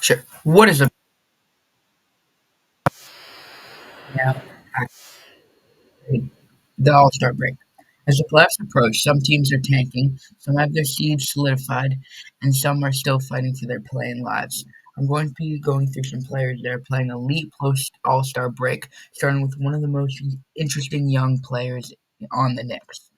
Sure. What is a now actually the All-Star break? As the playoffs approach, some teams are tanking, some have their seeds solidified, and some are still fighting for their playing lives. I'm going to be going through some players that are playing elite post All-Star break, starting with one of the most interesting young players on the Knicks.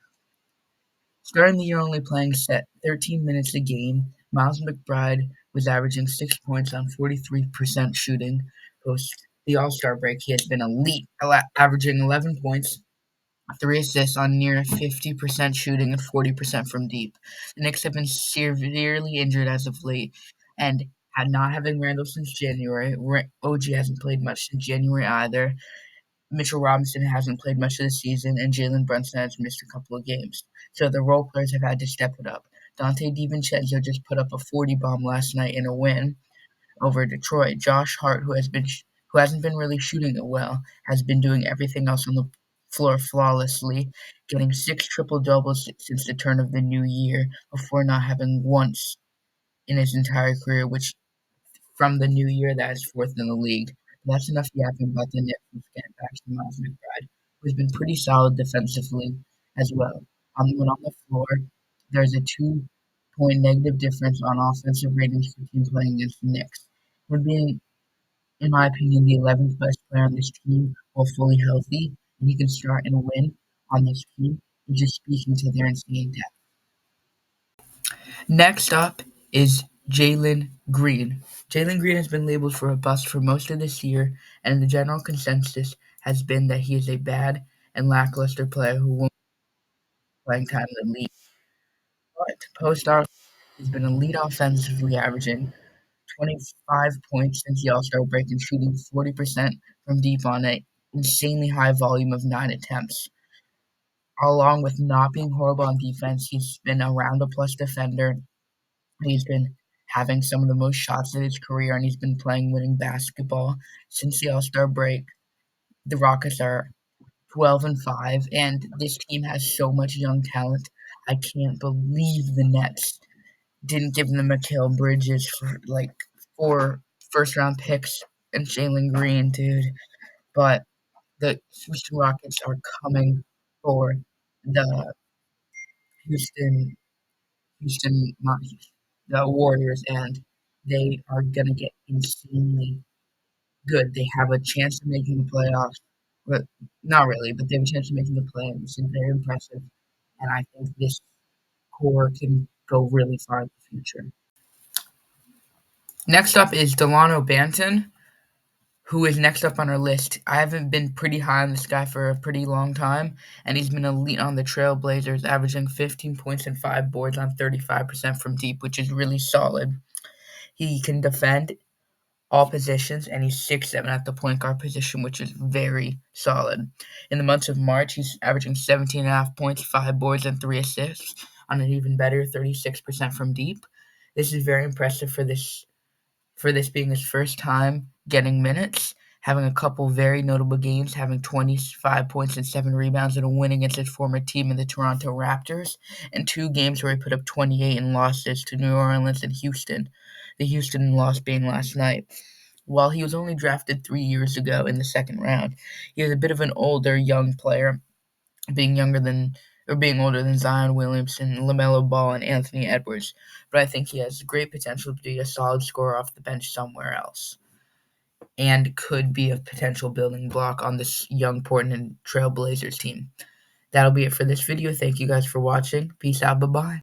Starting the year only playing set 13 minutes a game, Miles McBride was averaging 6 points on 43% shooting. Post the All-Star break, he has been elite, averaging 11 points, 3 assists on near 50% shooting and 40% from deep. The Knicks have been severely injured as of late, and had not having Randall since January. OG hasn't played much since January either. Mitchell Robinson hasn't played much of the season, and Jalen Brunson has missed a couple of games. So the role players have had to step it up. Dante DiVincenzo just put up a 40 bomb last night in a win over Detroit. Josh Hart, who hasn't been really shooting it well, has been doing everything else on the floor flawlessly, getting 6 triple doubles since the turn of the new year, before not having once in his entire career, which from the new year that is fourth in the league. That's enough yapping about the Knicks. Let's get back to Miles McBride, who's been pretty solid defensively as well. When on the floor, there's a 2 point negative difference on offensive ratings for team playing against the Knicks. When being, in my opinion, the 11th best player on this team while fully healthy, and he can start and win on this team, is just speaking to their insane depth. Next up is Jalen Green. Jalen Green has been labeled for a bust for most of this year, and the general consensus has been that he is a bad and lackluster player who won't be playing time in the league. But post-All, he's been elite offensively, averaging 25 points since the All-Star break and shooting 40% from deep on an insanely high volume of 9 attempts. Along with not being horrible on defense, he's been a round-a-plus defender. He's been having some of the most shots in his career, and he's been playing winning basketball since the All-Star break. The Rockets are 12-5, and this team has so much young talent. I can't believe the Nets didn't give them Mikal Bridges for like 4 first-round picks and Jalen Green, dude. But the Houston Rockets are coming for the Houston not Houston, the Warriors, and they are gonna get insanely good. They have a chance of making the playoffs, but not really, but they have a chance of making the playoffs. It's very impressive, and I think this core can go really far in the future. Next up is Delano Banton, who is next up on our list. I haven't been pretty high on this guy for a pretty long time, and he's been elite on the Trailblazers, averaging 15 points and 5 boards on 35% from deep, which is really solid. He can defend all positions, and he's 6'7" at the point guard position, which is very solid. In the months of March, he's averaging 17.5 points, 5 boards, and 3 assists on an even better 36% from deep. This is very impressive for this being his first time getting minutes, having a couple very notable games, having 25 points and 7 rebounds in a win against his former team in the Toronto Raptors, and 2 games where he put up 28 in losses to New Orleans and Houston, the Houston loss being last night. While he was only drafted 3 years ago in the second round, he is a bit of an older young player, being older than Zion Williamson, LaMelo Ball, and Anthony Edwards. But I think he has great potential to be a solid scorer off the bench somewhere else, and could be a potential building block on this young Portland Trail Blazers team. That'll be it for this video. Thank you guys for watching. Peace out. Bye bye.